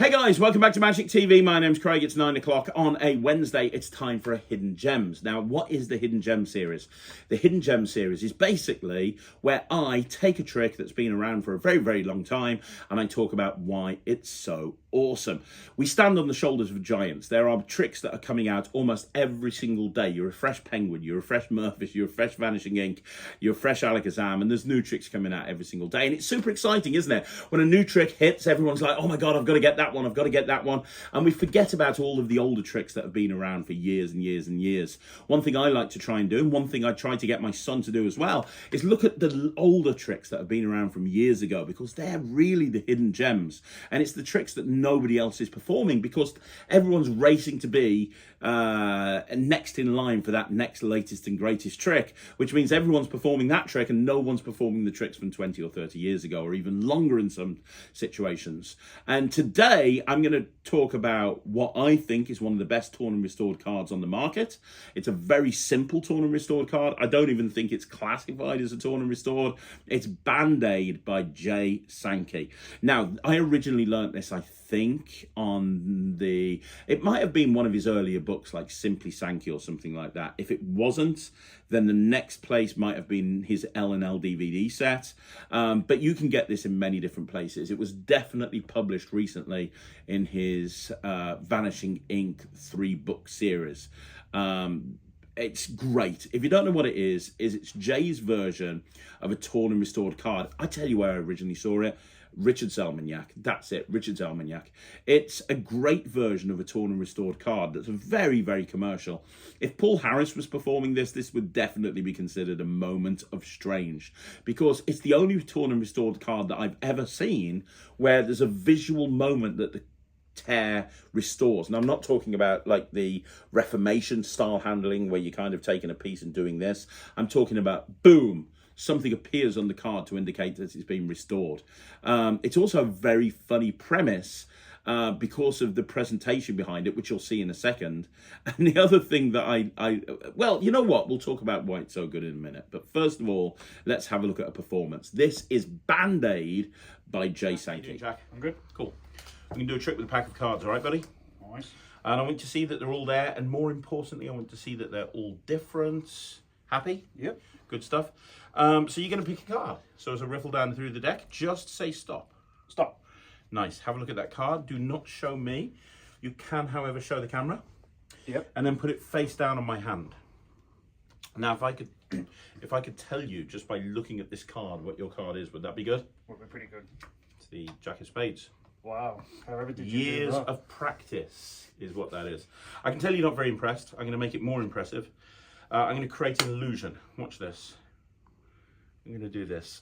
Hey guys, welcome back to Magic TV. My name's Craig. It's 9 o'clock on a Wednesday. It's time for a Hidden Gems. Now, what is the Hidden Gem series? The Hidden Gem series is basically where I take a trick that's been around for a very, very long time and I talk about why it's so awesome. We stand on the shoulders of giants. There are tricks that are coming out almost every single day. You're a fresh Penguin, you're a fresh Murphy's, you're a fresh Vanishing Ink, you're a fresh Alakazam, and there's new tricks coming out every single day. And it's super exciting, isn't it? When a new trick hits, everyone's like, oh my God, I've got to get that one, I've got to get that one. And we forget about all of the older tricks that have been around for years and years and years. One thing I like to try and do, and one thing I try to get my son to do as well, is look at the older tricks that have been around from years ago, because they're really the hidden gems. And it's the tricks that nobody else is performing, because everyone's racing to be next in line for that next latest and greatest trick, which means everyone's performing that trick and no one's performing the tricks from 20 or 30 years ago, or even longer in some situations. And today I'm going to talk about what I think is one of the best torn and restored cards on the market. It's a very simple torn and restored card. I don't even think it's classified as a torn and restored. It's Band-Aid by Jay Sankey. Now, I originally learnt this, I think, on it might have been one of his earlier books, like Simply Sankey or something like that. If it wasn't, then the next place might have been his L&L DVD set. But you can get this in many different places. It was definitely published recently in his Vanishing Ink 3-book series. It's great. If you don't know what it is it's Jay's version of a torn and restored card. I tell you where I originally saw it. Richard's Almanac. That's it, Richard's Almanac. It's a great version of a torn and restored card that's very, very commercial. If Paul Harris was performing this, this would definitely be considered a moment of strange, because it's the only torn and restored card that I've ever seen where there's a visual moment that the tear restores. And I'm not talking about like the Reformation style handling where you're kind of taking a piece and doing this. I'm talking about boom, something appears on the card to indicate that it's been restored. It's also a very funny premise because of the presentation behind it, which you'll see in a second. And the other thing that well, you know what? We'll talk about why it's so good in a minute. But first of all, let's have a look at a performance. This is Band-Aid by Jay Sankey. Jack, I'm good. Cool. We can do a trick with a pack of cards, all right, buddy? Nice. And I want to see that they're all there, and more importantly, I want to see that they're all different. Happy? Yep. Good stuff. So you're going to pick a card. So as I riffle down through the deck, just say stop. Stop. Nice. Have a look at that card. Do not show me. You can, however, show the camera. Yep. And then put it face down on my hand. Now, if I could tell you just by looking at this card what your card is, would that be good? Would be pretty good. It's the Jack of Spades. Wow. However did you Years do that? of practice is what that is. I can tell you're not very impressed. I'm going to make it more impressive. I'm going to create an illusion. Watch this. I'm going to do this.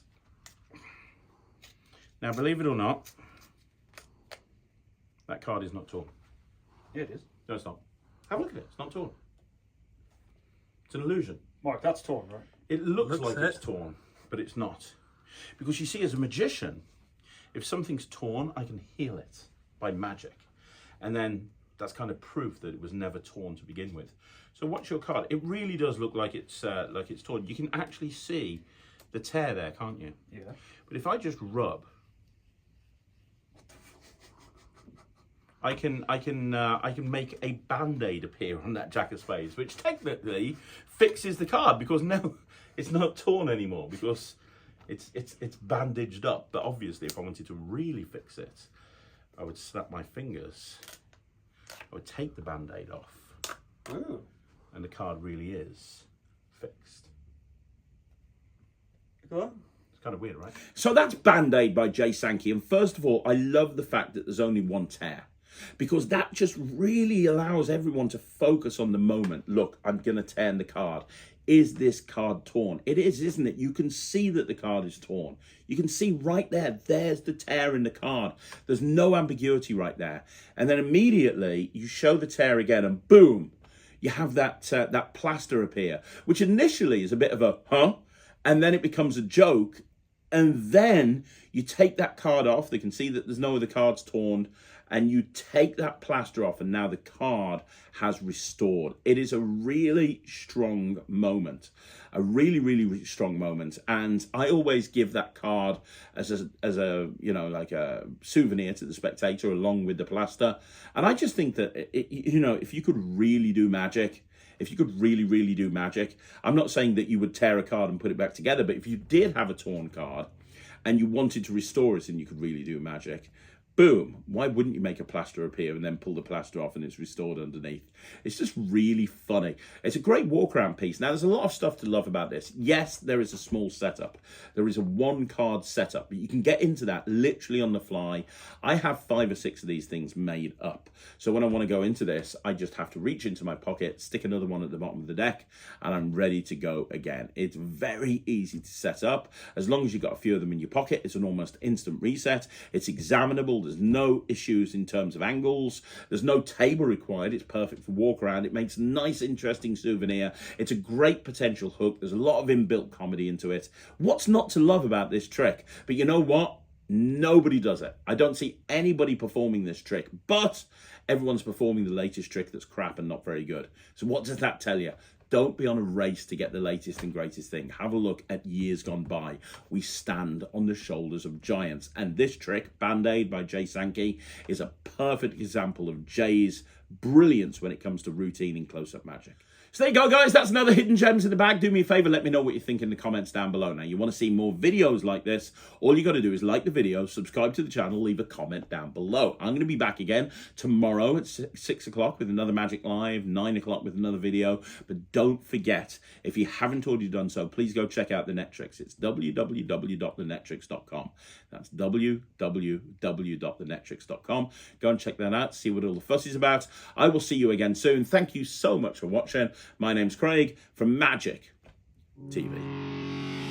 Now, believe it or not, that card is not torn. Yeah, it is. No, it's not. Have a look at it. It's not torn. It's an illusion. Mark, that's torn, right? It looks like it's torn, but it's not. Because you see, as a magician, if something's torn, I can heal it by magic. And then that's kind of proof that it was never torn to begin with. So watch your card. It really does look like it's torn. You can actually see the tear there, can't you? Yeah. But if I just rub, I can make a Band-Aid appear on that Jack of Spades, which technically fixes the card, because no, it's not torn anymore, because it's bandaged up. But obviously, if I wanted to really fix it, I would snap my fingers. I would take the Band-Aid off. Ooh. And the card really is fixed. What? It's kind of weird, right? So that's Band-Aid by Jay Sankey. And first of all, I love the fact that there's only one tear, because that just really allows everyone to focus on the moment. Look, I'm going to tear the card. Is this card torn? It is, isn't it? You can see that the card is torn. You can see right there, there's the tear in the card. There's no ambiguity right there. And then immediately you show the tear again and boom, you have that plaster appear, which initially is a bit of a, huh? And then it becomes a joke. And then you take that card off. They can see that there's no other cards torn. and you take that plaster off, and now the card has restored. It is a really strong moment, a really, really, really strong moment. And I always give that card as a you know, like a souvenir to the spectator along with the plaster. And I just think that, you know, if you could really do magic, if you could really, really do magic, I'm not saying that you would tear a card and put it back together, but if you did have a torn card and you wanted to restore it and you could really do magic, boom, why wouldn't you make a plaster appear and then pull the plaster off and it's restored underneath? It's just really funny. It's a great walk around piece. Now, there's a lot of stuff to love about this. Yes, there is a small setup. There is a 1-card setup, but you can get into that literally on the fly. I have 5 or 6 of these things made up. So when I want to go into this, I just have to reach into my pocket, stick another one at the bottom of the deck, and I'm ready to go again. It's very easy to set up. As long as you've got a few of them in your pocket, it's an almost instant reset. It's examinable. There's no issues in terms of angles. There's no table required. It's perfect for walk around. It makes a nice, interesting souvenir. It's a great potential hook. There's a lot of inbuilt comedy into it. What's not to love about this trick? But you know what? Nobody does it. I don't see anybody performing this trick, but everyone's performing the latest trick that's crap and not very good. So what does that tell you? Don't be on a race to get the latest and greatest thing. Have a look at years gone by. We stand on the shoulders of giants. And this trick, Band-Aid by Jay Sankey, is a perfect example of Jay's brilliance when it comes to routine and close-up magic. So there you go, guys. That's another Hidden Gems in the bag. Do me a favor, let me know what you think in the comments down below. Now, you want to see more videos like this, all you got to do is like the video, subscribe to the channel, leave a comment down below. I'm going to be back again tomorrow at 6 o'clock with another Magic Live, 9 o'clock with another video. But don't forget, if you haven't already done so, please go check out the net tricks. It's www.thenettricks.com. That's www.thenettricks.com. Go and check that out, see what all the fuss is about. I will see you again soon. Thank you so much for watching. My name's Craig from Magic TV.